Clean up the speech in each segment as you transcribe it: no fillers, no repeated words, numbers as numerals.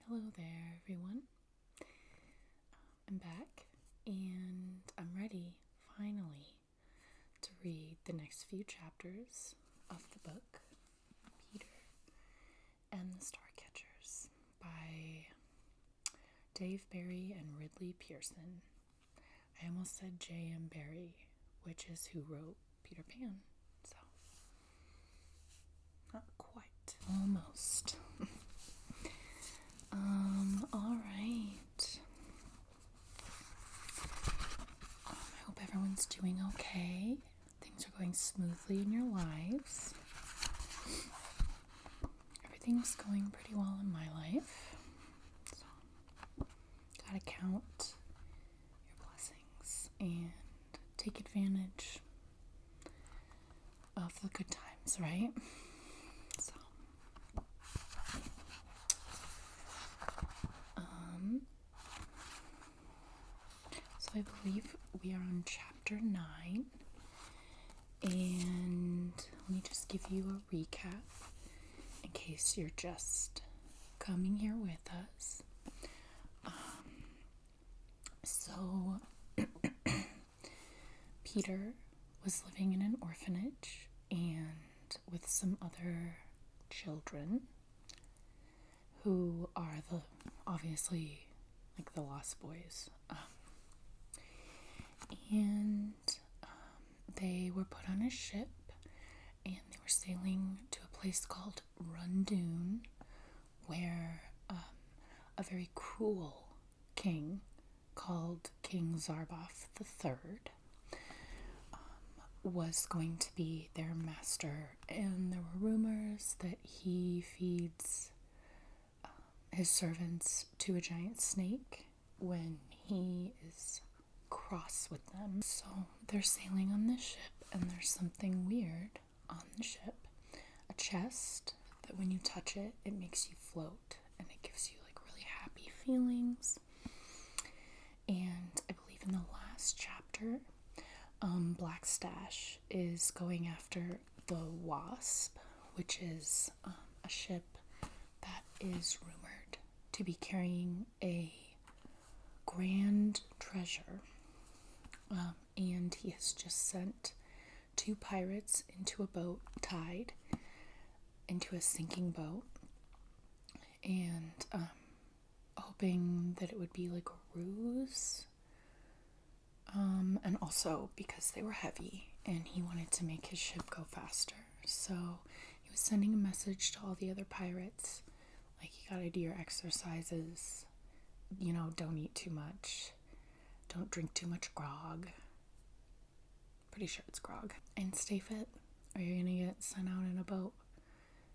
Hello there, everyone. I'm back and I'm ready, finally, to read the next few chapters of the book, Peter and the Starcatchers by Dave Barry and Ridley Pearson. I almost said J.M. Barrie, which is who wrote Peter Pan, so not quite, almost. All right. I hope everyone's doing okay. Things are going smoothly in your lives. Everything's going pretty well in my life. So, gotta count your blessings and take advantage of the good times, right? So I believe we are on chapter 9, and let me just give you a recap in case you're just coming here with us. So Peter was living in an orphanage and with some other children who are obviously the Lost Boys. And they were put on a ship and they were sailing to a place called Rundoon, where a very cruel king called King Zarboff III was going to be their master. And there were rumors that he feeds his servants to a giant snake when he is cross with them. So they're sailing on this ship, and there's something weird on the ship. A chest that when you touch it, it makes you float, and it gives you really happy feelings. And I believe in the last chapter, Black Stash is going after the Wasp, which is a ship that is rumored to be carrying a grand treasure. And he has just sent 2 pirates into a boat, tied into a sinking boat, and hoping that it would be a ruse, and also because they were heavy and he wanted to make his ship go faster. So he was sending a message to all the other pirates, you gotta do your exercises, don't eat too much, don't drink too much grog. Pretty sure it's grog. And stay fit, or you're gonna get sent out in a boat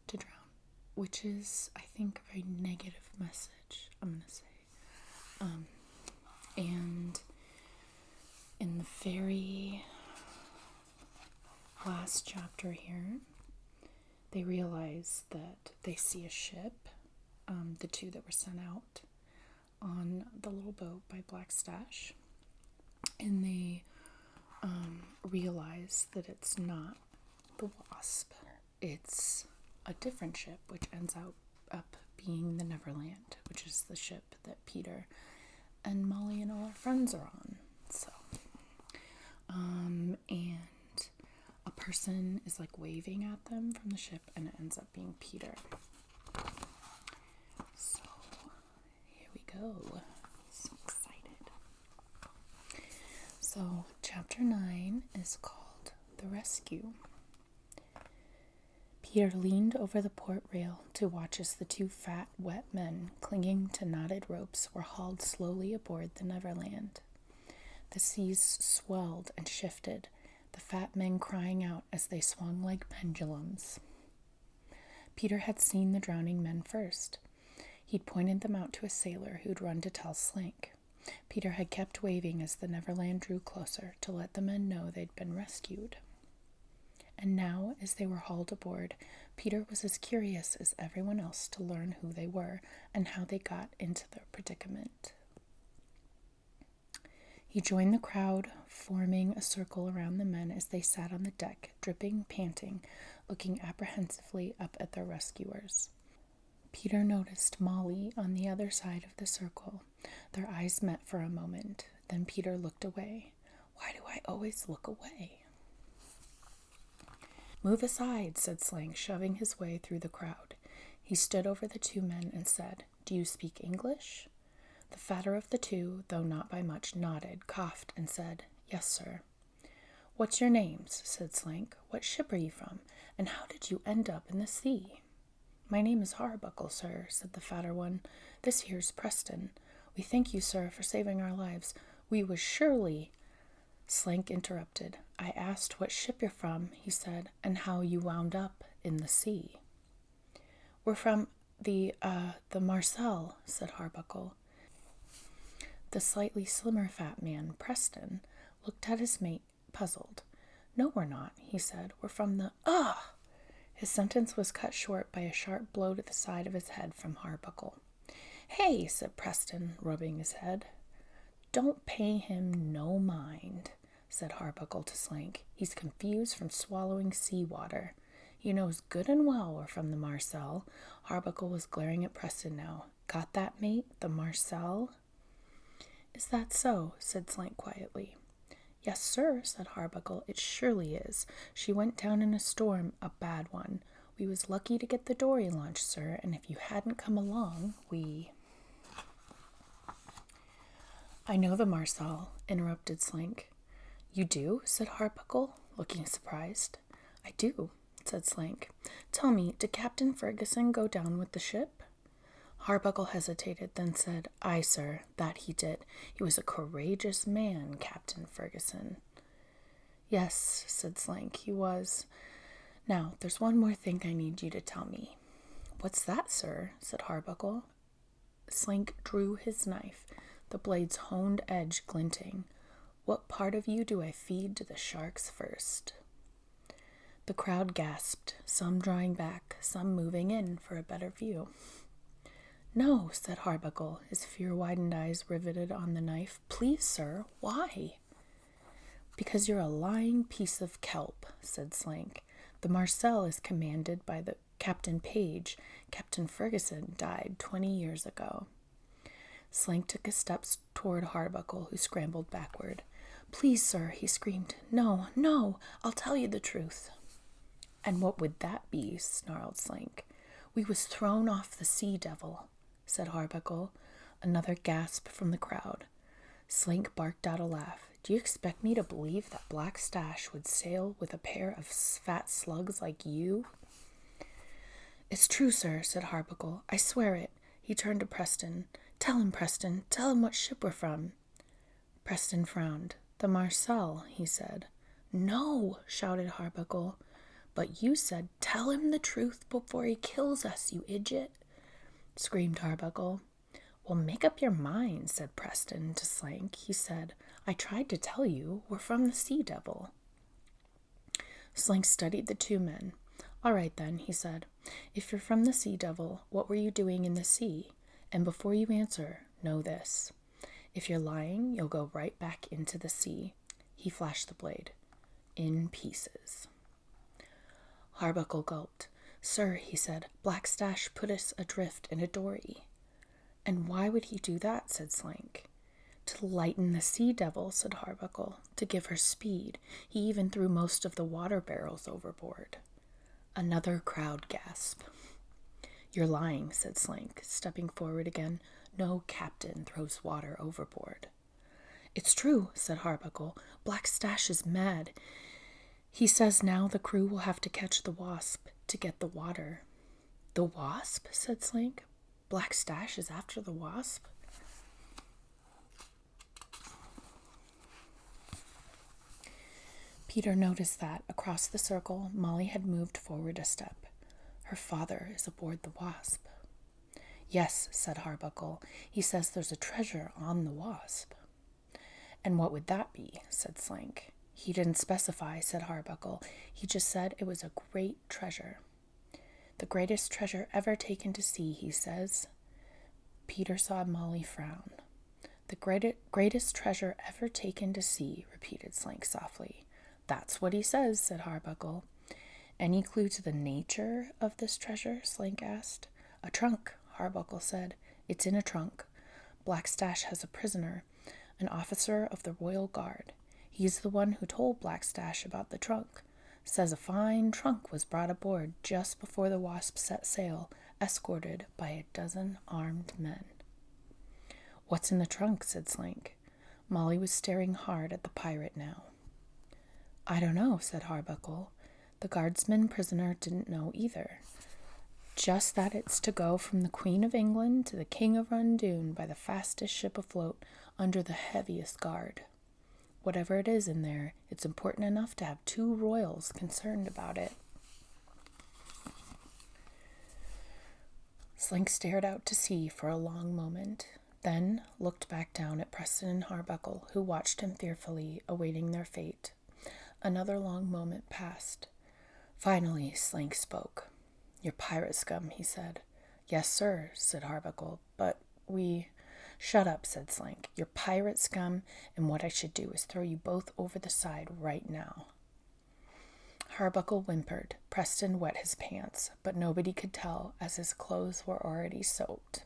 to drown. Which is, I think, a very negative message, I'm gonna say. And in the very last chapter here, they realize that they see a ship, the 2 that were sent out on the little boat by Black Stash, and they realize that it's not the Wasp, it's a different ship, which ends up being the Neverland, which is the ship that Peter and Molly and all our friends are on. So and a person is waving at them from the ship, and it ends up being Peter. So here we go. So excited. So chapter 9 is called The Rescue. Peter leaned over the port rail to watch as the 2 fat, wet men clinging to knotted ropes were hauled slowly aboard the Neverland. The seas swelled and shifted, the fat men crying out as they swung like pendulums. Peter had seen the drowning men first. He'd pointed them out to a sailor who'd run to tell Slink. Peter had kept waving as the Neverland drew closer to let the men know they'd been rescued. And now, as they were hauled aboard, Peter was as curious as everyone else to learn who they were and how they got into their predicament. He joined the crowd, forming a circle around the men as they sat on the deck, dripping, panting, looking apprehensively up at their rescuers. Peter noticed Molly on the other side of the circle. Their eyes met for a moment. Then Peter looked away. Why do I always look away? Move aside, said Slank, shoving his way through the crowd. He stood over the two men and said, Do you speak English? The fatter of the two, though not by much, nodded, coughed, and said, Yes, sir. What's your names? Said Slank. What ship are you from? And how did you end up in the sea? My name is Harbuckle, sir, said the fatter one. This here's Preston. We thank you, sir, for saving our lives. We was surely... Slank interrupted. I asked what ship you're from, he said, and how you wound up in the sea. We're from the Marcel, said Harbuckle. The slightly slimmer fat man, Preston, looked at his mate, puzzled. No, we're not, he said. We're from the... Ugh! His sentence was cut short by a sharp blow to the side of his head from Harbuckle. Hey, said Preston, rubbing his head. Don't pay him no mind, said Harbuckle to Slank. He's confused from swallowing seawater. He knows good and well we're from the Marcel. Harbuckle was glaring at Preston now. Got that, mate? The Marcel? Is that so? Said Slank quietly. Yes, sir, said Harbuckle. It surely is. She went down in a storm, a bad one. We was lucky to get the dory launched, sir, and if you hadn't come along, we... I know the Marcel, interrupted Slank. You do? Said Harbuckle, looking surprised. I do, said Slank. Tell me, did Captain Ferguson go down with the ship? Harbuckle hesitated, then said, Aye, sir, that he did. He was a courageous man, Captain Ferguson. Yes, said Slank, he was. Now, there's one more thing I need you to tell me. What's that, sir? Said Harbuckle. Slank drew his knife, the blade's honed edge glinting. What part of you do I feed to the sharks first? The crowd gasped, some drawing back, some moving in for a better view. No, said Harbuckle, his fear-widened eyes riveted on the knife. Please, sir, why? Because you're a lying piece of kelp, said Slank. The Marcel is commanded by the Captain Page. Captain Ferguson died 20 years ago. Slank took a step toward Harbuckle, who scrambled backward. Please, sir, he screamed. No, no, I'll tell you the truth. And what would that be? Snarled Slank. We was thrown off the Sea Devil, said Harbuckle. Another gasp from the crowd. Slank barked out a laugh. Do you expect me to believe that Black Stash would sail with a pair of fat slugs like you? It's true, sir, said Harbuckle. I swear it. He turned to Preston. Tell him, Preston. Tell him what ship we're from. Preston frowned. The Marcel, he said. No, shouted Harbuckle. But you said, tell him the truth before he kills us, you idiot, screamed Harbuckle. Well, make up your mind, said Preston to Slank. He said, I tried to tell you, we're from the Sea Devil. Slank studied the two men. All right, then, he said. If you're from the Sea Devil, what were you doing in the sea? And before you answer, know this. If you're lying, you'll go right back into the sea. He flashed the blade. In pieces. Harbuckle gulped. Sir, he said, Black Stash put us adrift in a dory. And why would he do that? Said Slank. To lighten the Sea Devil, said Harbuckle, to give her speed. He even threw most of the water barrels overboard. Another crowd gasp. You're lying, said Slank, stepping forward again. No captain throws water overboard. It's true, said Harbuckle. Black Stash is mad. He says now the crew will have to catch the Wasp to get the water. The Wasp? Said Slank. Black Stash is after the Wasp? Peter noticed that, across the circle, Molly had moved forward a step. Her father is aboard the Wasp. Yes, said Harbuckle. He says there's a treasure on the Wasp. And what would that be? Said Slank. He didn't specify, said Harbuckle. He just said it was a great treasure. The greatest treasure ever taken to sea, he says. Peter saw Molly frown. The greatest treasure ever taken to sea, repeated Slank softly. That's what he says, said Harbuckle. Any clue to the nature of this treasure? Slank asked. "A trunk," Harbottle said. "It's in a trunk. Blackstash has a prisoner, an officer of the Royal Guard. He's the one who told Blackstash about the trunk. Says a fine trunk was brought aboard just before the Wasp set sail, escorted by a dozen armed men." "What's in the trunk?" said Slink. Molly was staring hard at the pirate now. "I don't know," said Harbottle. The guardsman prisoner didn't know either. "Just that it's to go from the Queen of England to the King of Rundoon by the fastest ship afloat under the heaviest guard. Whatever it is in there, it's important enough to have 2 royals concerned about it." Slink stared out to sea for a long moment, then looked back down at Preston and Harbottle, who watched him fearfully, awaiting their fate. Another long moment passed. Finally, Slink spoke. "You're pirate scum," he said. "Yes, sir," said Harbottle, "but we—" "Shut up," said Slink. "You're pirate scum, and what I should do is throw you both over the side right now." Harbottle whimpered. Preston wet his pants, but nobody could tell, as his clothes were already soaked.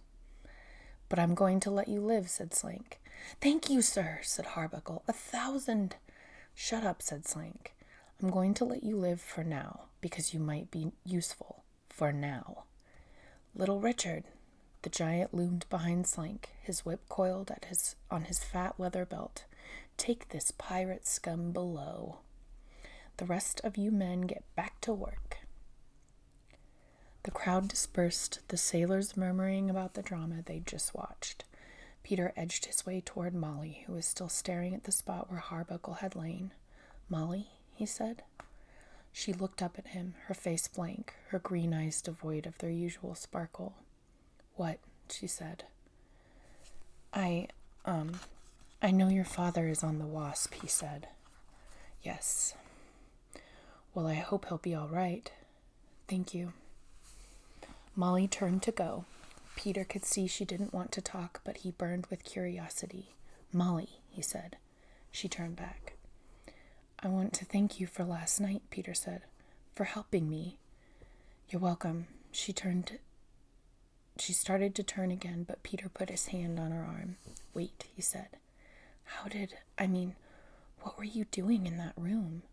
"But I'm going to let you live," said Slink. "Thank you, sir," said Harbottle. 1,000. "Shut up," said Slink. "I'm going to let you live for now, because you might be useful. For now." Little Richard. The giant loomed behind Slink, his whip coiled on his fat leather belt. "Take this pirate scum below. The rest of you men get back to work." The crowd dispersed, the sailors murmuring about the drama they'd just watched. Peter edged his way toward Molly, who was still staring at the spot where Harbottle had lain. "Molly," he said. She looked up at him, her face blank, her green eyes devoid of their usual sparkle. "What?" she said. I know your father is on the Wasp," he said. "Yes." "Well, I hope he'll be all right." "Thank you." Molly turned to go. Peter could see she didn't want to talk, but he burned with curiosity. "Molly," he said. She turned back. "I want to thank you for last night," Peter said, "for helping me." "You're welcome." She started to turn again, but Peter put his hand on her arm. "Wait," he said. What were you doing in that room?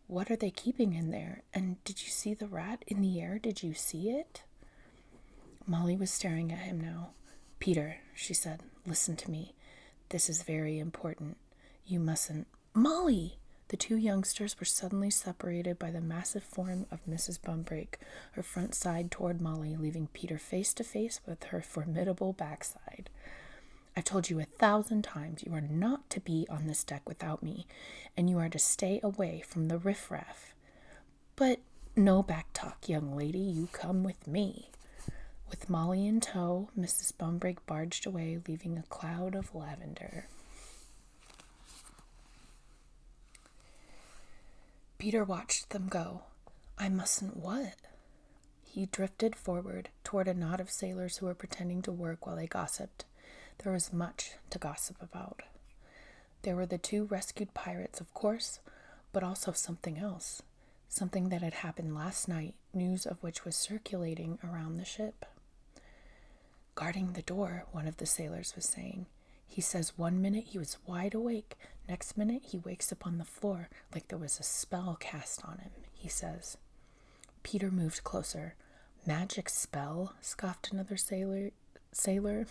What are they keeping in there? And did you see the rat in the air? Did you see it?" Molly was staring at him now. "Peter," she said, "listen to me. This is very important. You mustn't—" "Molly!" The 2 youngsters were suddenly separated by the massive form of Mrs. Bumbrake, her front side toward Molly, leaving Peter face to face with her formidable backside. "I've told you 1,000 times you are not to be on this deck without me, and you are to stay away from the riffraff." "But—" "No back talk, young lady. You come with me." With Molly in tow, Mrs. Bumbrake barged away, leaving a cloud of lavender. Peter watched them go. "I mustn't what?" He drifted forward toward a knot of sailors who were pretending to work while they gossiped. There was much to gossip about. There were the 2 rescued pirates, of course, but also something else. Something that had happened last night, news of which was circulating around the ship. "Guarding the door," one of the sailors was saying. "He says 1 minute he was wide awake, next minute he wakes up on the floor like there was a spell cast on him, he says." Peter moved closer. "Magic spell?" scoffed another sailor.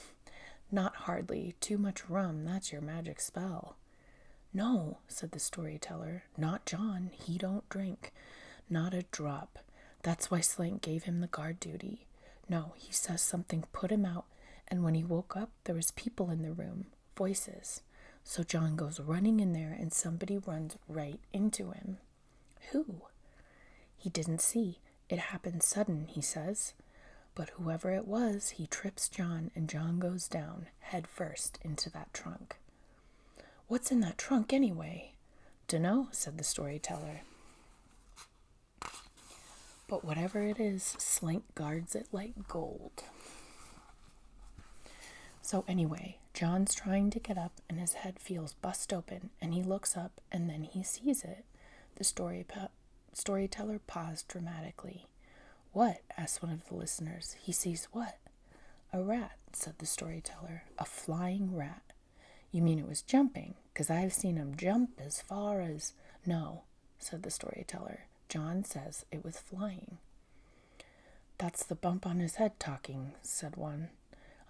"Not hardly. Too much rum, that's your magic spell." "No," said the storyteller. "Not John. He don't drink. Not a drop. That's why Slink gave him the guard duty. No, he says something put him out, and when he woke up, there was people in the room, voices. So John goes running in there, and somebody runs right into him." "Who?" "He didn't see. It happened sudden, he says. But whoever it was, he trips John, and John goes down, head first, into that trunk." "What's in that trunk, anyway?" "Dunno," said the storyteller. "But whatever it is, Slink guards it like gold." So anyway, John's trying to get up, and his head feels bust open, and he looks up, and then he sees it. The storyteller paused dramatically. What? Asked one of the listeners. He sees what? A rat, said the storyteller. A flying rat. You mean it was jumping? 'Cause I've seen 'em jump as far as... No, said the storyteller. John says it was flying. That's the bump on his head talking, said one.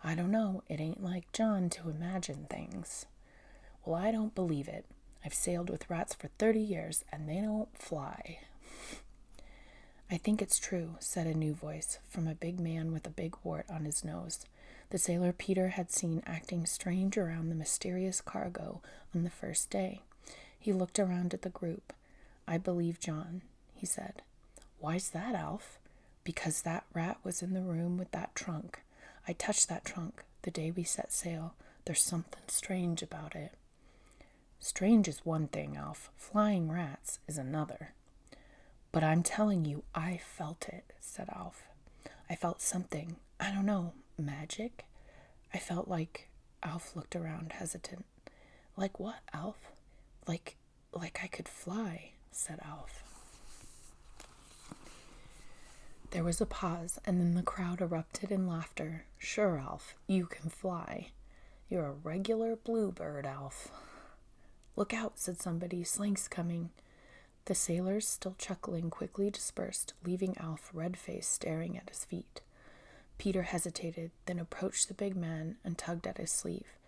I don't know. It ain't like John to imagine things. Well, I don't believe it. I've sailed with rats for 30 years, and they don't fly. I think it's true, said a new voice from a big man with a big wart on his nose. The sailor Peter had seen acting strange around the mysterious cargo on the first day. He looked around at the group. I believe John, he said. Why's that, Alf? Because that rat was in the room with that trunk. I touched that trunk the day we set sail. There's something strange about it. Strange is one thing, Alf. Flying rats is another. But I'm telling you, I felt it, said Alf. I felt something. I don't know. Magic? I felt like... Alf looked around, hesitant. Like what, Alf? Like I could fly, said Alf. There was a pause, and then the crowd erupted in laughter. Sure, Alf, you can fly. You're a regular bluebird, Alf. Look out, said somebody. Slank's coming. The sailors, still chuckling, quickly dispersed, leaving Alf red-faced, staring at his feet. Peter hesitated, then approached the big man and tugged at his sleeve.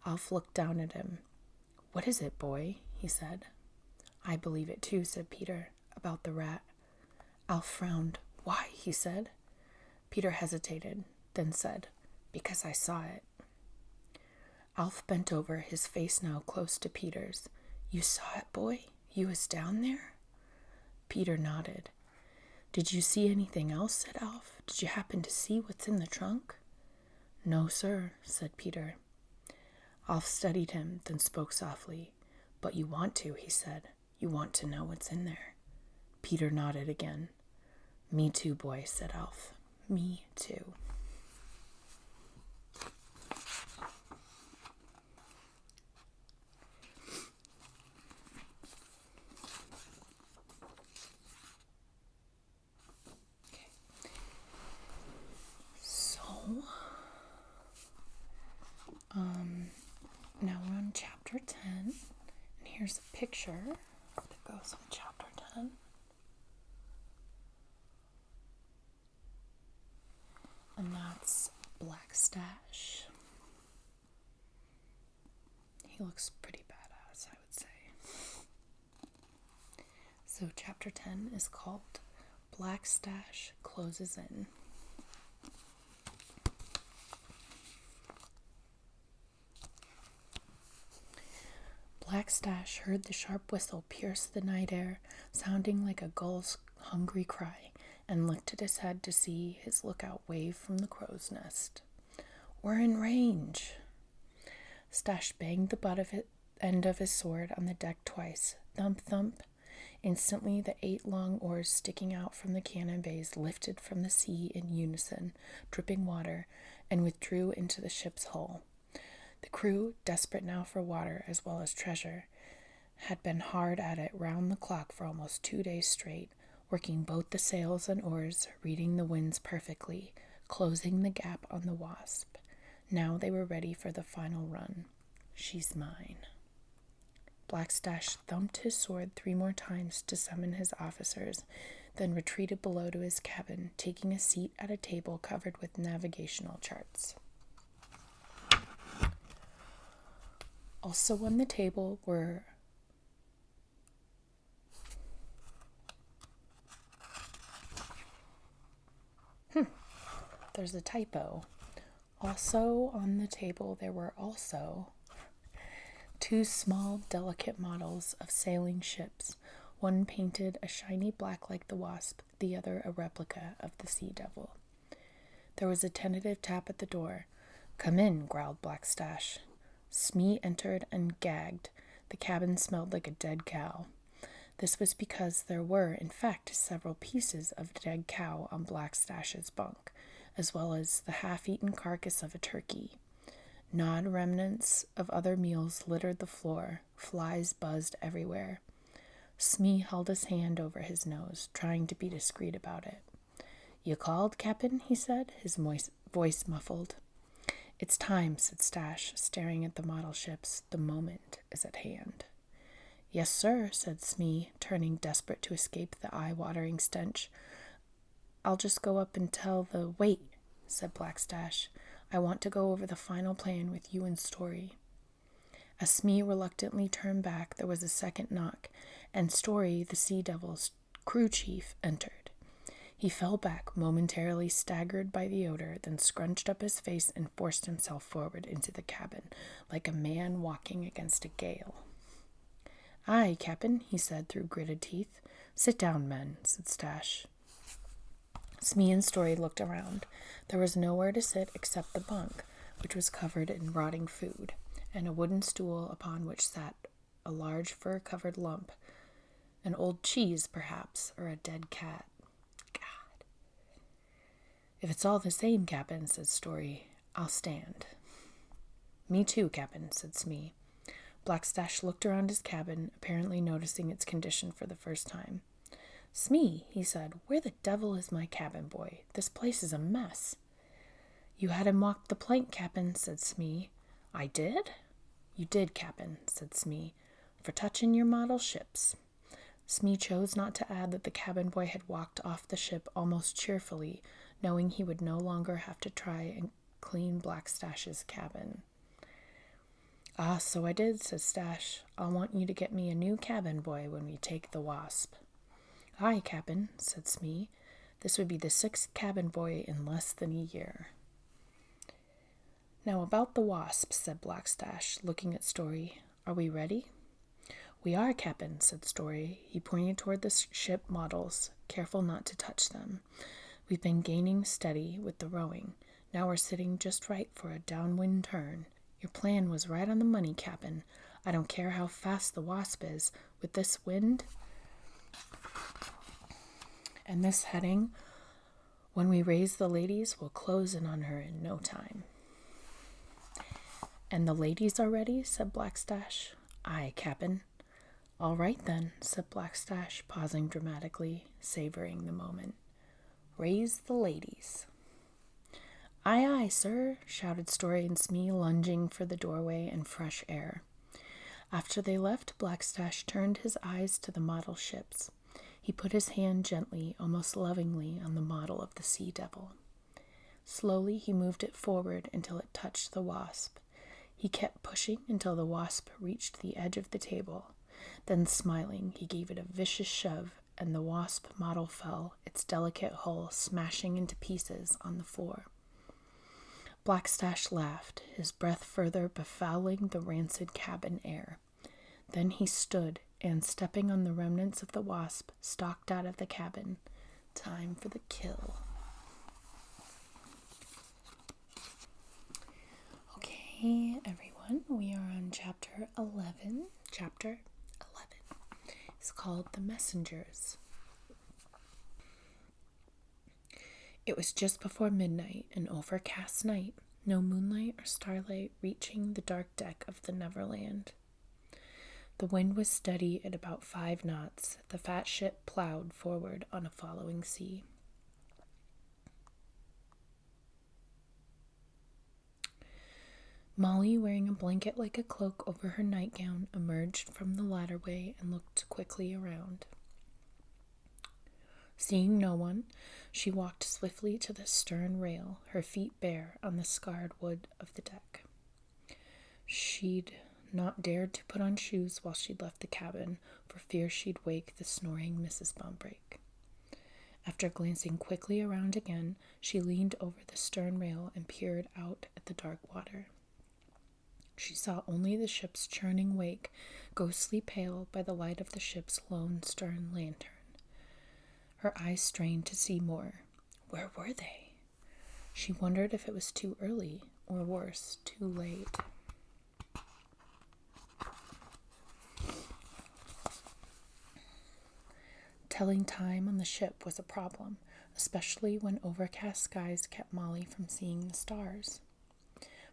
Alf looked down at him. What is it, boy? He said. I believe it too, said Peter, about the rat. Alf frowned. Why? He said. Peter hesitated, then said, Because I saw it. Alf bent over, his face now close to Peter's. You saw it, boy? You was down there? Peter nodded. Did you see anything else? Said Alf. Did you happen to see what's in the trunk? No, sir, said Peter. Alf studied him, then spoke softly. But you want to, he said. You want to know what's in there. Peter nodded again. Me too, boy, said Alf. Me too. Now we're on chapter 10, and here's a picture that goes with chapter 10. And that's Black Stash. He looks pretty badass, I would say. So chapter 10 is called Black Stash Closes In. Black Stash heard the sharp whistle pierce the night air, sounding like a gull's hungry cry, and lifted his head to see his lookout wave from the crow's nest. We're in range. Stash banged the end of his sword on the deck twice. Thump, thump. Instantly, the 8 long oars sticking out from the cannon bays lifted from the sea in unison, dripping water, and withdrew into the ship's hull. The crew, desperate now for water as well as treasure, had been hard at it round the clock for almost 2 days straight, working both the sails and oars, reading the winds perfectly, closing the gap on the Wasp. Now they were ready for the final run. She's mine. Black Stash thumped his sword 3 more times to summon his officers, then retreated below to his cabin, taking a seat at a table covered with navigational charts. Also on the table were there's a typo. Also on the table there were also 2 small, delicate models of sailing ships, one painted a shiny black like the Wasp, the other a replica of the Sea Devil. There was a tentative tap at the door. Come in, growled Black Stash. Smee entered and gagged. The cabin smelled like a dead cow. This was because there were, in fact, several pieces of dead cow on Black Stash's bunk, as well as the half-eaten carcass of a turkey. Gnawed remnants of other meals littered the floor. Flies buzzed everywhere. Smee held his hand over his nose, trying to be discreet about it. "You called, Cap'n?" he said, his voice muffled. "It's time," said Stash, staring at the model ships. "The moment is at hand." "Yes, sir," said Smee, turning desperate to escape the eye-watering stench. "I'll just go up and tell the—" "Wait," said Blackstash. "I want to go over the final plan with you and Story." As Smee reluctantly turned back, there was a second knock, and Story, the Sea Devil's crew chief, entered. He fell back, momentarily staggered by the odor, then scrunched up his face and forced himself forward into the cabin, like a man walking against a gale. "Aye, Cap'n," he said through gritted teeth. "Sit down, men," said Stash. Smee and Story looked around. There was nowhere to sit except the bunk, which was covered in rotting food, and a wooden stool upon which sat a large fur-covered lump, an old cheese, perhaps, or a dead cat. God. "If it's all the same, Cap'n," said Story, "I'll stand." "Me too, Cap'n," said Smee. Blackstash looked around his cabin, apparently noticing its condition for the first time. "Smee," he said, "where the devil is my cabin boy? This place is a mess." "You had him walk the plank, Cap'n," said Smee. "I did?" "You did, Cap'n," said Smee, "for touching your model ships." Smee chose not to add that the cabin boy had walked off the ship almost cheerfully, knowing he would no longer have to try and clean Blackstash's cabin. "Ah, so I did," said Stash. "I'll want you to get me a new cabin boy when we take the Wasp." "Aye, Cap'n," said Smee. This would be the 6th cabin boy in less than a year. "Now about the Wasp," said Blackstash, looking at Story. "Are we ready?" "We are, Cap'n," said Story. He pointed toward the ship models, careful not to touch them. "We've been gaining steady with the rowing. Now we're sitting just right for a downwind turn. Your plan was right on the money, Cap'n. I don't care how fast the Wasp is. With this wind and this heading, when we raise the ladies, we'll close in on her in no time." "And the ladies are ready?" said Blackstash. "Aye, Cap'n." "All right, then," said Blackstash, pausing dramatically, savoring the moment. "Raise the ladies." "Aye, aye, sir," shouted Story and Smee, lunging for the doorway and fresh air. After they left, Blackstash turned his eyes to the model ships. He put his hand gently, almost lovingly, on the model of the Sea Devil. Slowly he moved it forward until it touched the Wasp. He kept pushing until the Wasp reached the edge of the table. Then, smiling, he gave it a vicious shove, and the Wasp model fell, its delicate hull smashing into pieces on the floor. Blackstash laughed, his breath further befouling the rancid cabin air. Then he stood, and, stepping on the remnants of the Wasp, stalked out of the cabin. Time for the kill. Okay, everyone, we are on chapter 11. Chapter 11 is called The Messengers. It was just before midnight, an overcast night, no moonlight or starlight reaching the dark deck of the Neverland. The wind was steady at about 5 knots. The fat ship plowed forward on a following sea. Molly, wearing a blanket like a cloak over her nightgown, emerged from the ladderway and looked quickly around. Seeing no one, she walked swiftly to the stern rail, her feet bare on the scarred wood of the deck. She'd not dared to put on shoes while she'd left the cabin, for fear she'd wake the snoring Mrs. Bumbrake. After glancing quickly around again, she leaned over the stern rail and peered out at the dark water. She saw only the ship's churning wake, ghostly pale by the light of the ship's lone stern lantern. Her eyes strained to see more. Where were they? She wondered if it was too early, or worse, too late. Telling time on the ship was a problem, especially when overcast skies kept Molly from seeing the stars.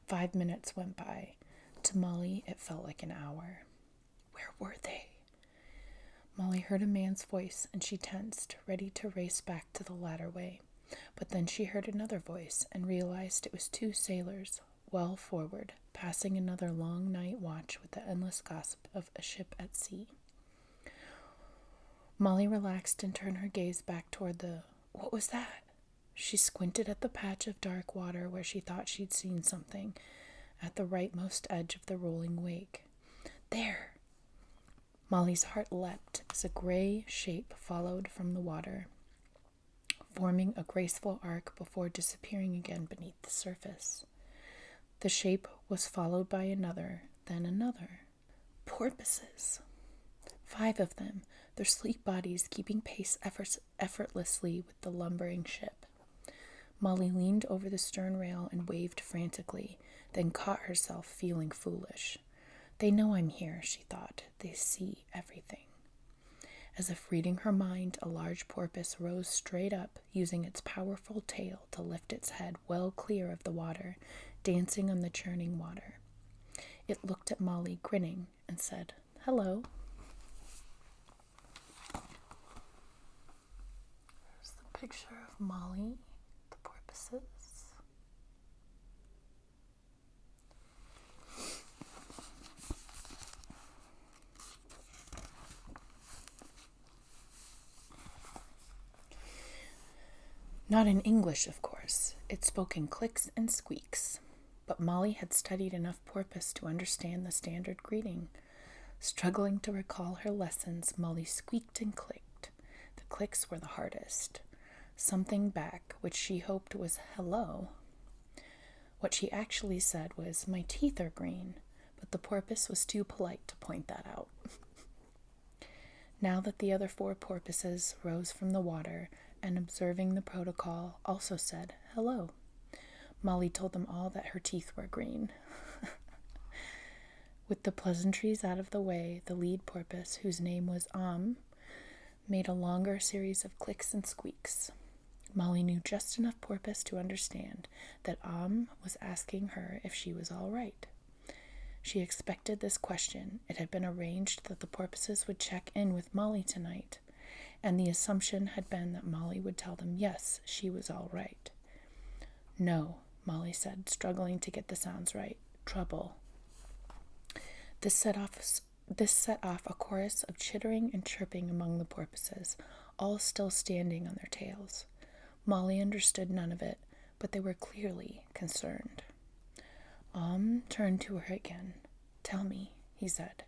5 minutes went by. To Molly, it felt like an hour. Where were they? Molly heard a man's voice, and she tensed, ready to race back to the ladderway. But then she heard another voice and realized it was two sailors, well forward, passing another long night watch with the endless gossip of a ship at sea. Molly relaxed and turned her gaze back toward what was that? She squinted at the patch of dark water where she thought she'd seen something, at the rightmost edge of the rolling wake. There! Molly's heart leapt as a gray shape followed from the water, forming a graceful arc before disappearing again beneath the surface. The shape was followed by another, then another. Porpoises! 5 of them, their sleek bodies keeping pace effortlessly with the lumbering ship. Molly leaned over the stern rail and waved frantically, then caught herself feeling foolish. They know I'm here, she thought. They see everything. As if reading her mind, a large porpoise rose straight up, using its powerful tail to lift its head well clear of the water, dancing on the churning water. It looked at Molly, grinning, and said, "Hello." There's the picture of Molly, the porpoises. Not in English, of course. It spoke in clicks and squeaks. But Molly had studied enough porpoise to understand the standard greeting. Struggling to recall her lessons, Molly squeaked and clicked. The clicks were the hardest. Something back, which she hoped was hello. What she actually said was, "My teeth are green," but the porpoise was too polite to point that out. Now that the other 4 porpoises rose from the water and, observing the protocol, also said hello, Molly told them all that her teeth were green. With the pleasantries out of the way, the lead porpoise, whose name was made a longer series of clicks and squeaks. Molly knew just enough porpoise to understand that was asking her if she was all right. She expected this question. It had been arranged that the porpoises would check in with Molly tonight, and the assumption had been that Molly would tell them yes, she was all right. "No," Molly said, struggling to get the sounds right. "Trouble." This set off a chorus of chittering and chirping among the porpoises, all still standing on their tails. Molly understood none of it, but they were clearly concerned. Turned to her again. "Tell me," he said.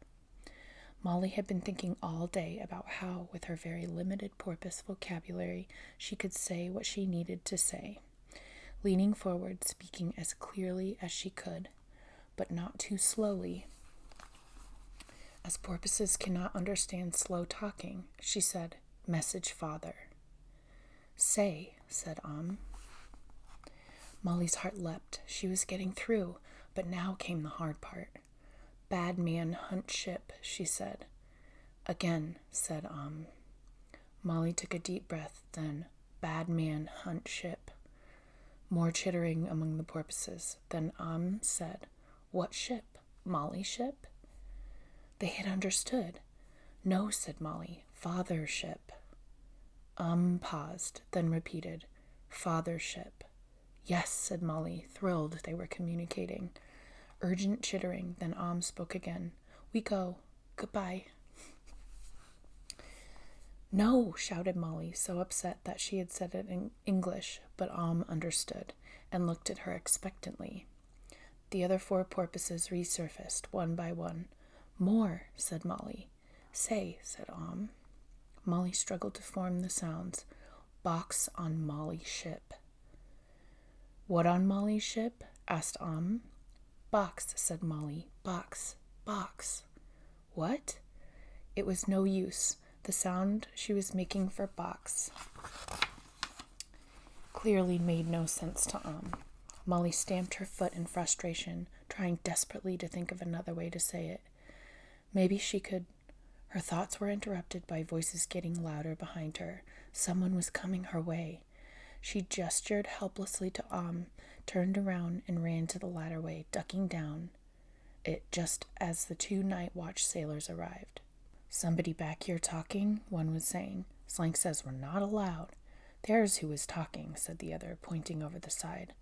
Molly had been thinking all day about how, with her very limited porpoise vocabulary, she could say what she needed to say. Leaning forward, speaking as clearly as she could, but not too slowly, as porpoises cannot understand slow talking, she said, "Message father." "Say," said Molly's heart leapt. She was getting through, but now came the hard part. "Bad man hunt ship," she said. "Again," said Molly took a deep breath, then, "Bad man hunt ship." More chittering among the porpoises. Then said, "What ship? Molly ship?" They had understood. "No," said Molly, "father ship." Paused, then repeated, "Father ship." "Yes," said Molly, thrilled they were communicating. Urgent chittering, then spoke again. "We go. Goodbye." "No," shouted Molly, so upset that she had said it in English, but understood, and looked at her expectantly. The other 4 porpoises resurfaced, one by one. "More," said Molly. "Say," said Molly struggled to form the sounds. "Box on Molly ship." "What on Molly's ship?" asked "Box," said Molly. "Box. Box." "What?" It was no use. The sound she was making for box clearly made no sense to Molly stamped her foot in frustration, trying desperately to think of another way to say it. Maybe she could. Her thoughts were interrupted by voices getting louder behind her. Someone was coming her way. She gestured helplessly to turned around and ran to the ladderway, ducking down it just as the 2 night watch sailors arrived. "Somebody back here talking," one was saying. "Slank says we're not allowed." There's who was talking, said the other, pointing over the side.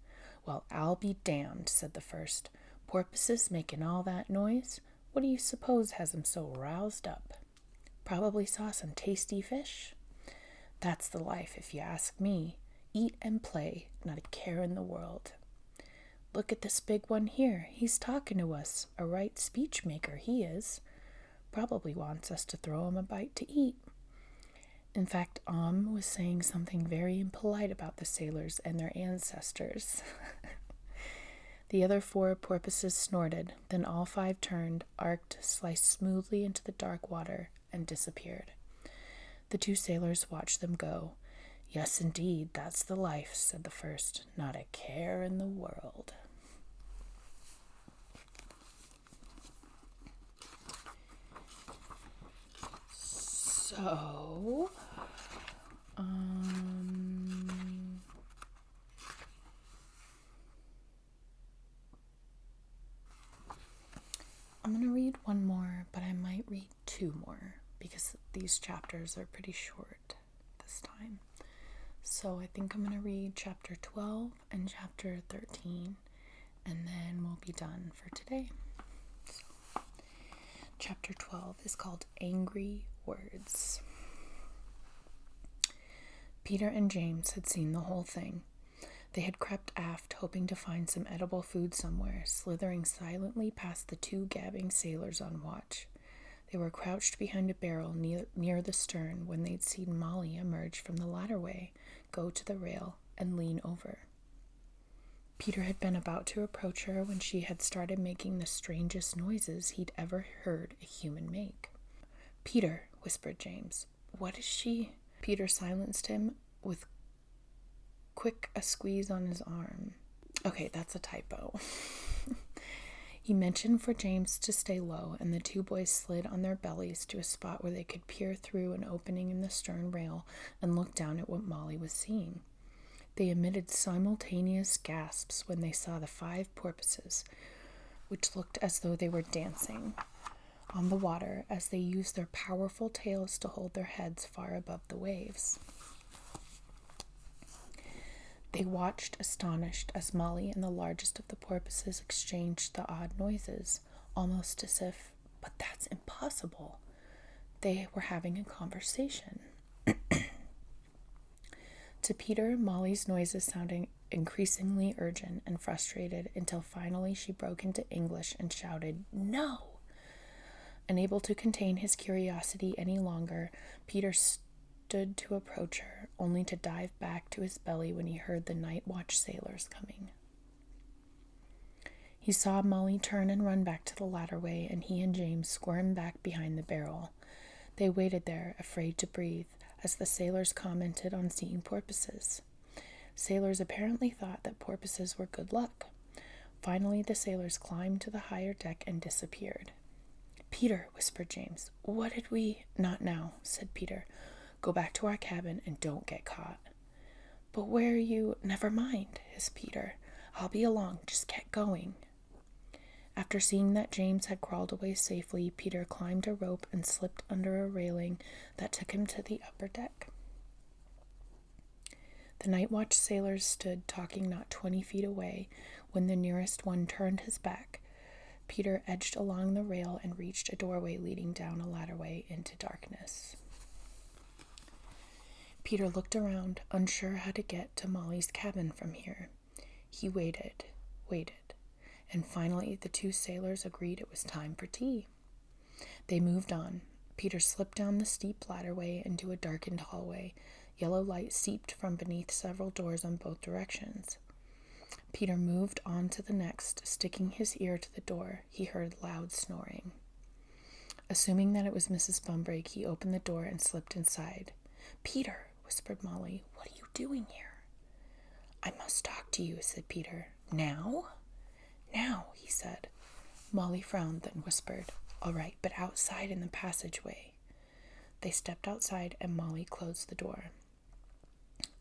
Well, I'll be damned, said the first. Porpoises making all that noise? What do you suppose has 'em so roused up? Probably saw some tasty fish. That's the life, if you ask me. Eat and play, not a care in the world. Look at this big one here. He's talking to us. A right speech maker, he is. Probably wants us to throw him a bite to eat. In fact, was saying something very impolite about the sailors and their ancestors. The other 4 porpoises snorted, then all 5 turned, arced, sliced smoothly into the dark water, and disappeared. The 2 sailors watched them go. Yes, indeed, that's the life, said the first. Not a care in the world. So, I'm going to read one more, but I might read 2 more because these chapters are pretty short this time. So I think I'm going to read chapter 12 and chapter 13, and then we'll be done for today. So, chapter 12 is called Angry Words. Peter and James had seen the whole thing. They had crept aft, hoping to find some edible food somewhere, slithering silently past the 2 gabbing sailors on watch. They were crouched behind a barrel near the stern when they'd seen Molly emerge from the ladderway, go to the rail, and lean over. Peter had been about to approach her when she had started making the strangest noises he'd ever heard a human make. "Peter," whispered James, "what is she?" Peter silenced him with quick a squeeze on his arm. Okay, that's a typo. He motioned for James to stay low, and the 2 boys slid on their bellies to a spot where they could peer through an opening in the stern rail and look down at what Molly was seeing. They emitted simultaneous gasps when they saw the 5 porpoises, which looked as though they were dancing on the water as they used their powerful tails to hold their heads far above the waves. They watched, astonished, as Molly and the largest of the porpoises exchanged the odd noises, almost as if, but that's impossible, they were having a conversation. To Peter, Molly's noises sounded increasingly urgent and frustrated until finally she broke into English and shouted, "No!" Unable to contain his curiosity any longer, Peter stood to approach her, only to dive back to his belly when he heard the night watch sailors coming. He saw Molly turn and run back to the ladderway, and he and James squirmed back behind the barrel. They waited there, afraid to breathe, as the sailors commented on seeing porpoises. Sailors apparently thought that porpoises were good luck. Finally, the sailors climbed to the higher deck and disappeared. "Peter," whispered James, "what did we—" "Not now," said Peter. "Go back to our cabin and don't get caught." "But where are you—" "Never mind," hissed Peter. "I'll be along. Just get going." After seeing that James had crawled away safely, Peter climbed a rope and slipped under a railing that took him to the upper deck. The night watch sailors stood talking not 20 feet away when the nearest one turned his back. Peter edged along the rail and reached a doorway leading down a ladderway into darkness. Peter looked around, unsure how to get to Molly's cabin from here. He waited, and finally the 2 sailors agreed it was time for tea. They moved on. Peter slipped down the steep ladderway into a darkened hallway. Yellow light seeped from beneath several doors on both directions. Peter moved on to the next. Sticking his ear to the door, he heard loud snoring. Assuming that it was Mrs. Bumbrake, he opened the door and slipped inside. "Peter," whispered Molly, "what are you doing here?" "I must talk to you," said Peter. "Now?" "Now," he said. Molly frowned, then whispered, "All right, but outside in the passageway." They stepped outside, and Molly closed the door.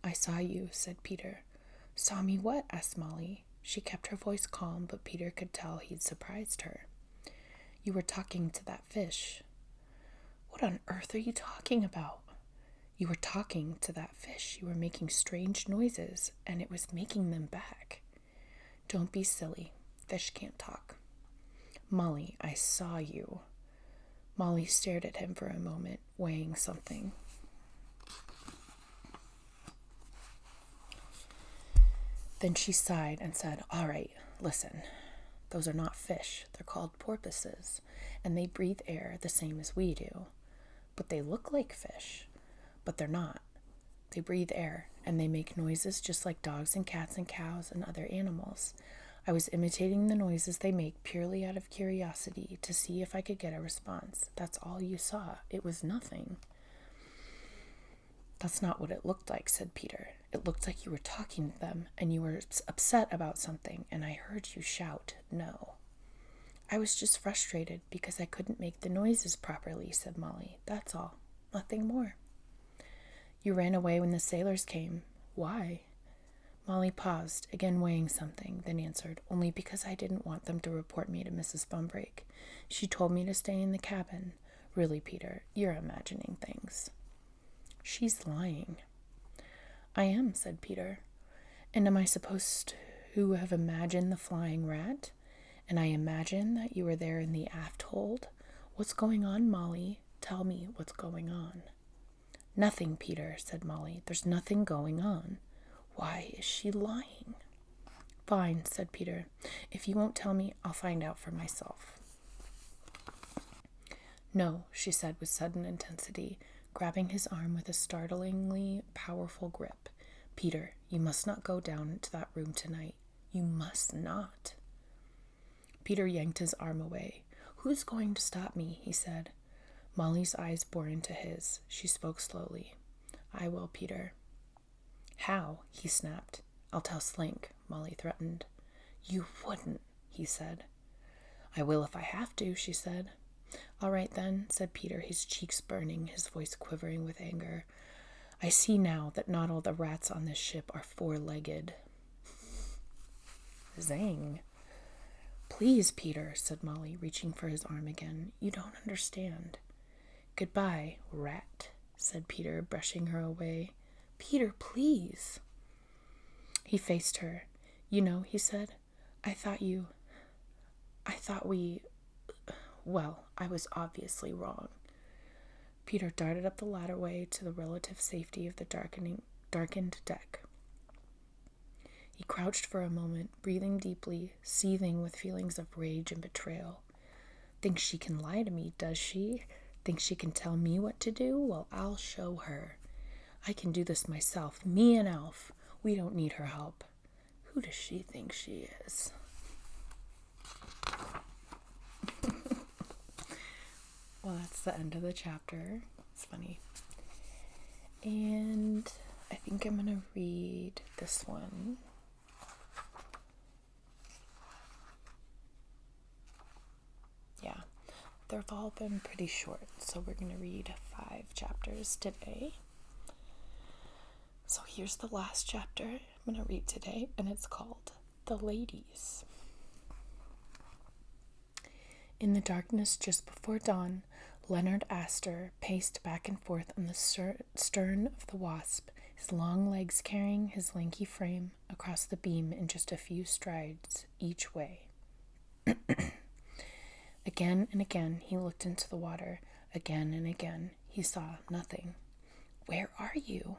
"I saw you," said Peter. "Saw me what?" asked Molly. She kept her voice calm, but Peter could tell he'd surprised her. "You were talking to that fish." "What on earth are you talking about?" You were talking to that fish. You were making strange noises, and it was making them back. Don't be silly. Fish can't talk. Molly, I saw you. Molly stared at him for a moment, weighing something. Then she sighed and said, All right, listen. Those are not fish. They're called porpoises, and they breathe air the same as we do. But they look like fish, but they're not. They breathe air, and they make noises just like dogs and cats and cows and other animals. I was imitating the noises they make purely out of curiosity to see if I could get a response. That's all you saw. It was nothing. That's not what it looked like, said Peter. It looked like you were talking to them, and you were upset about something, and I heard you shout, no. I was just frustrated because I couldn't make the noises properly, said Molly. That's all. Nothing more. You ran away when the sailors came. Why? Molly paused, again weighing something, then answered, Only because I didn't want them to report me to Mrs. Bumbrake. She told me to stay in the cabin. Really, Peter, you're imagining things. She's lying. I am, said Peter. And am I supposed to have imagined the flying rat? And I imagine that you were there in the aft hold? What's going on, Molly? Tell me what's going on. Nothing, Peter, said Molly. There's nothing going on. Why is she lying? Fine, said Peter. If you won't tell me, I'll find out for myself. No, she said with sudden intensity, grabbing his arm with a startlingly powerful grip. Peter, you must not go down into that room tonight. You must not. Peter yanked his arm away. Who's going to stop me? He said. Molly's eyes bore into his. She spoke slowly. I will, Peter. How? He snapped. I'll tell Slink, Molly threatened. You wouldn't, he said. I will if I have to, she said. All right then, said Peter, his cheeks burning, his voice quivering with anger. I see now that not all the rats on this ship are four-legged. Zang. Please, Peter, said Molly, reaching for his arm again. You don't understand. Goodbye, rat, said Peter, brushing her away. Peter, please. He faced her. You know, he said, I thought I was obviously wrong. Peter darted up the ladderway to the relative safety of the darkened deck. He crouched for a moment, breathing deeply, seething with feelings of rage and betrayal. Thinks she can lie to me, does she? Thinks she can tell me what to do? Well, I'll show her. I can do this myself, me and Alf. We don't need her help. Who does she think she is? Well, that's the end of the chapter. It's funny. And I think I'm going to read this one. Yeah, they've all been pretty short, so we're going to read 5 chapters today. So here's the last chapter I'm going to read today, and it's called The Ladies. In the darkness just before dawn, Leonard Astor paced back and forth on the stern of the Wasp, his long legs carrying his lanky frame across the beam in just a few strides each way. Again and again he looked into the water. Again and again he saw nothing. Where are you?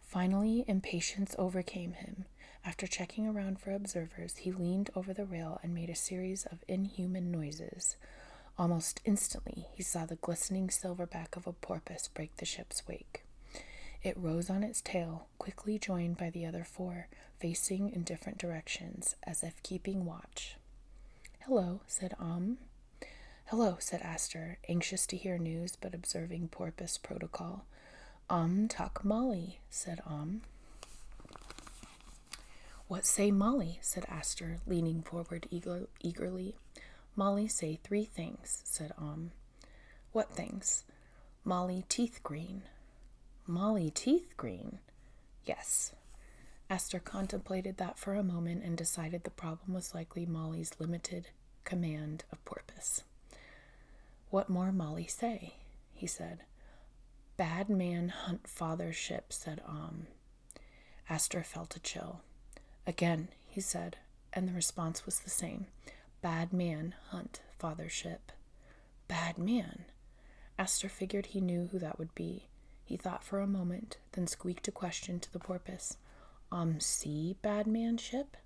Finally, impatience overcame him. After checking around for observers, he leaned over the rail and made a series of inhuman noises. Almost instantly, he saw the glistening silverback of a porpoise break the ship's wake. It rose on its tail, quickly joined by the other 4, facing in different directions, as if keeping watch. Hello, said Hello, said Astor, anxious to hear news but observing porpoise protocol. Talk Molly, said What say Molly, said Astor, leaning forward eagerly. Molly say 3 things, said What things? Molly teeth green. Molly teeth green? Yes. Astor contemplated that for a moment and decided the problem was likely Molly's limited command of porpoise. What more Molly say? He said. Bad man hunt father's ship, said Astor felt a chill. Again, he said, and the response was the same. Bad man hunt father's ship. Bad man. Astor figured he knew who that would be. He thought for a moment, then squeaked a question to the porpoise. See bad man ship?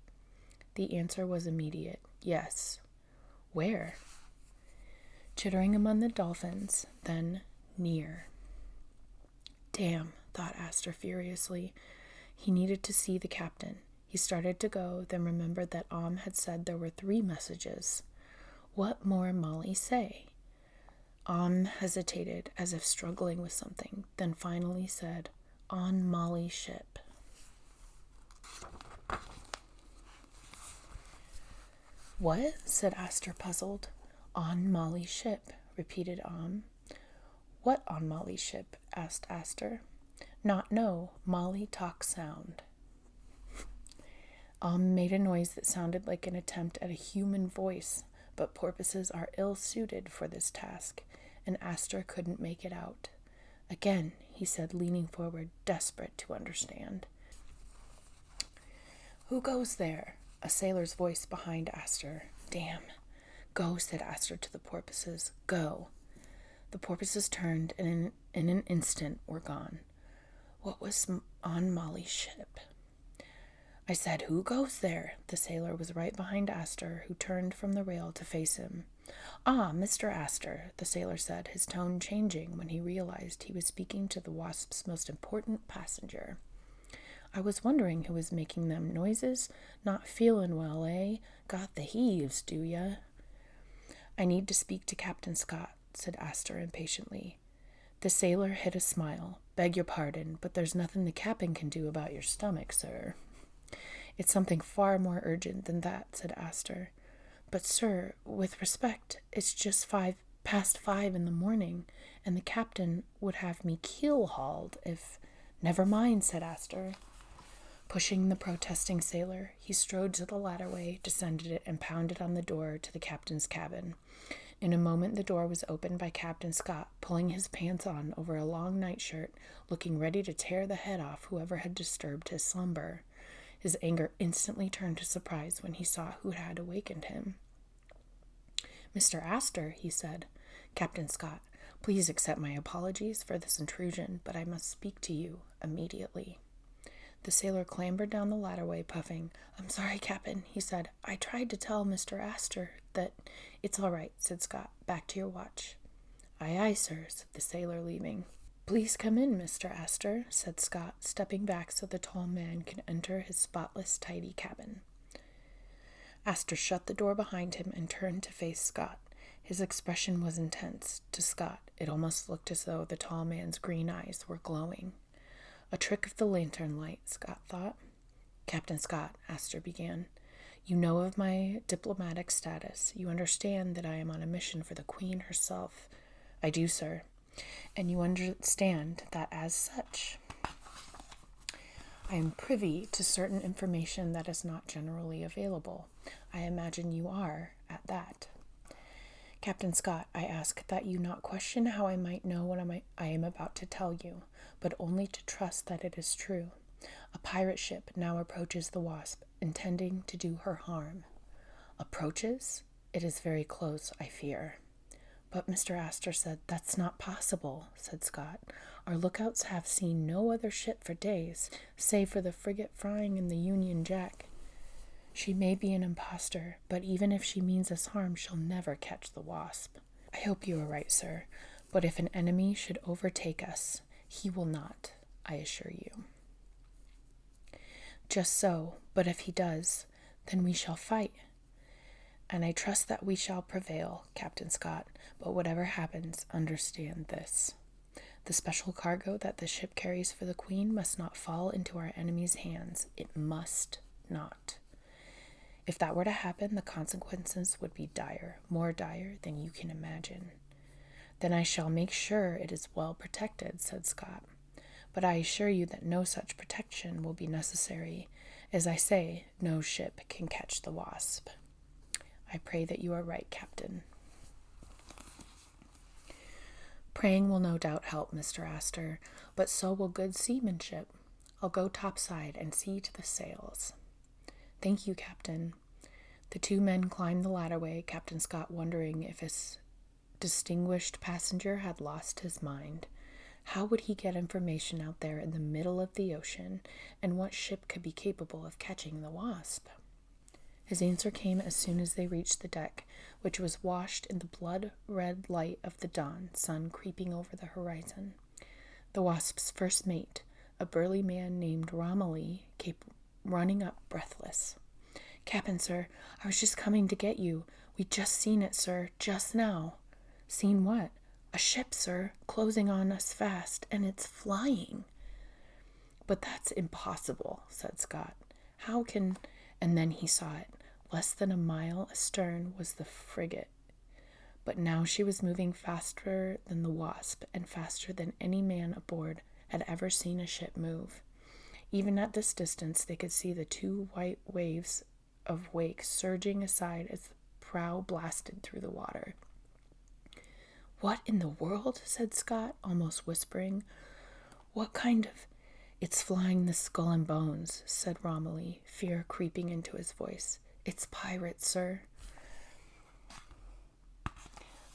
The answer was immediate. Yes. Where? Chittering among the dolphins, then near. Damn, thought Astor furiously. He needed to see the captain. He started to go, then remembered that had said there were 3 messages. What more Molly say? Hesitated, as if struggling with something, then finally said, on Molly's ship. What? Said Astor, puzzled. On Molly's ship, repeated What on Molly's ship? Asked Astor. Not know. Molly talk sound. Made a noise that sounded like an attempt at a human voice, but porpoises are ill-suited for this task, and Astor couldn't make it out. Again, he said, leaning forward, desperate to understand. Who goes there? A sailor's voice behind Astor. Damn. Go, said Astor to the porpoises. Go. The porpoises turned, and in an instant were gone. What was on Molly's ship? I said, who goes there? The sailor was right behind Astor, who turned from the rail to face him. Ah, Mr. Astor, the sailor said, his tone changing when he realized he was speaking to the Wasp's most important passenger. I was wondering who was making them noises. Not feelin' well, eh? Got the heaves, do ya? I need to speak to Captain Scott, said Astor impatiently. The sailor hid a smile. Beg your pardon, but there's nothing the captain can do about your stomach, sir. It's something far more urgent than that, said Astor. But, sir, with respect, it's just 5:05 in the morning, and the captain would have me keel-hauled if— Never mind, said Astor. Pushing the protesting sailor, he strode to the ladderway, descended it, and pounded on the door to the captain's cabin. In a moment the door was opened by Captain Scott, pulling his pants on over a long nightshirt, looking ready to tear the head off whoever had disturbed his slumber. His anger instantly turned to surprise when he saw who had awakened him. Mr. Astor, he said. Captain Scott, please accept my apologies for this intrusion, but I must speak to you immediately. The sailor clambered down the ladderway, puffing. I'm sorry, Captain, he said. I tried to tell Mr. Astor that— It's all right, said Scott. Back to your watch. Aye, aye, sir, said the sailor, leaving. Please come in, Mr. Astor, said Scott, stepping back so the tall man could enter his spotless, tidy cabin. Astor shut the door behind him and turned to face Scott. His expression was intense. To Scott, it almost looked as though the tall man's green eyes were glowing. A trick of the lantern light, Scott thought. Captain Scott, Astor began, you know of my diplomatic status. You understand that I am on a mission for the Queen herself. I do, sir. And you understand that as such, I am privy to certain information that is not generally available. I imagine you are, at that. Captain Scott, I ask that you not question how I might know what I am about to tell you, but only to trust that it is true. A pirate ship now approaches the Wasp, intending to do her harm. Approaches? It is very close, I fear. But Mr. Astor said, that's not possible, said Scott. Our lookouts have seen no other ship for days, save for the frigate flying in the Union Jack. She may be an impostor, but even if she means us harm, she'll never catch the Wasp. I hope you are right, sir, but if an enemy should overtake us, he will not, I assure you. Just so, but if he does, then we shall fight. And I trust that we shall prevail, Captain Scott, but whatever happens, understand this. The special cargo that the ship carries for the Queen must not fall into our enemy's hands. It must not. If that were to happen, the consequences would be dire, more dire than you can imagine. Then I shall make sure it is well protected, said Scott. But I assure you that no such protection will be necessary. As I say, no ship can catch the Wasp. I pray that you are right, Captain. Praying will no doubt help, Mr. Astor, but so will good seamanship. I'll go topside and see to the sails. Thank you, Captain. The two men climbed the ladderway, Captain Scott wondering if his distinguished passenger had lost his mind. How would he get information out there in the middle of the ocean, and what ship could be capable of catching the Wasp? His answer came as soon as they reached the deck, which was washed in the blood-red light of the dawn sun creeping over the horizon. The Wasp's first mate, a burly man named Romilly, came running up breathless. Captain, sir, I was just coming to get you. We just seen it, sir, just now. Seen what? A ship, sir, closing on us fast, and it's flying. But that's impossible, said Scott. How can... And then he saw it. Less than a mile astern was the frigate. But now she was moving faster than the Wasp, and faster than any man aboard had ever seen a ship move. Even at this distance, they could see the two white waves of wake surging aside as the prow blasted through the water. What in the world? Said Scott, almost whispering. What kind of... It's flying the Skull and Bones, said Romilly, fear creeping into his voice. It's pirates, sir.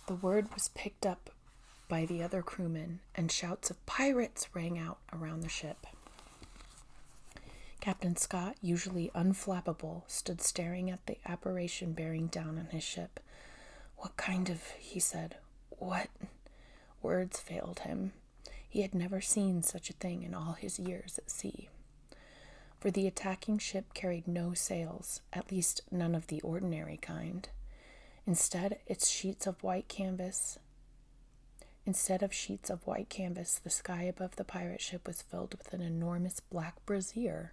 The word was picked up by the other crewmen, and shouts of pirates rang out around the ship. Captain Scott, usually unflappable, stood staring at the apparition bearing down on his ship. What kind of... he said. What? Words failed him. He had never seen such a thing in all his years at sea. For the attacking ship carried no sails, at least none of the ordinary kind. Instead of sheets of white canvas, the sky above the pirate ship was filled with an enormous black brassiere,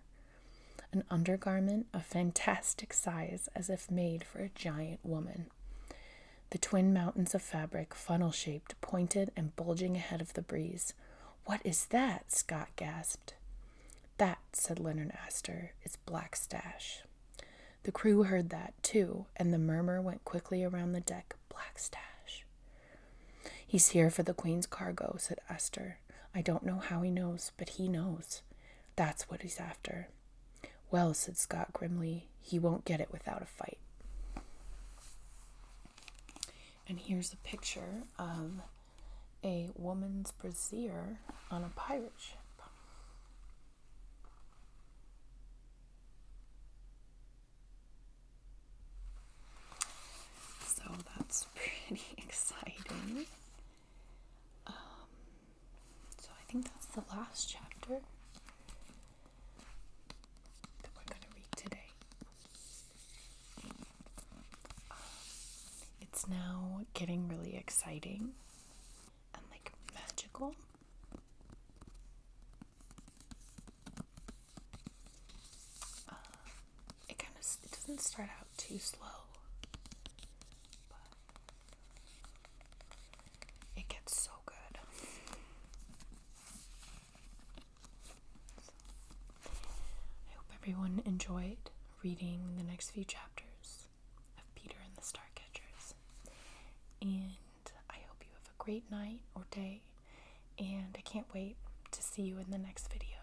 an undergarment of fantastic size as if made for a giant woman. The twin mountains of fabric, funnel-shaped, pointed, and bulging ahead of the breeze. What is that? Scott gasped. That, said Leonard Astor, is Black Stash. The crew heard that, too, and the murmur went quickly around the deck. Black Stash. He's here for the Queen's cargo, said Astor. I don't know how he knows, but he knows. That's what he's after. Well, said Scott grimly, he won't get it without a fight. And here's a picture of a woman's brassiere on a pirate ship. So that's pretty exciting. So I think that's the last chapter that we're going to read today. It's now getting really exciting and like magical. It doesn't start out too slow, but it gets so good. I hope everyone enjoyed reading the next few chapters of Peter and the Starcatchers. And I hope you have a great night or day, and I can't wait to see you in the next video.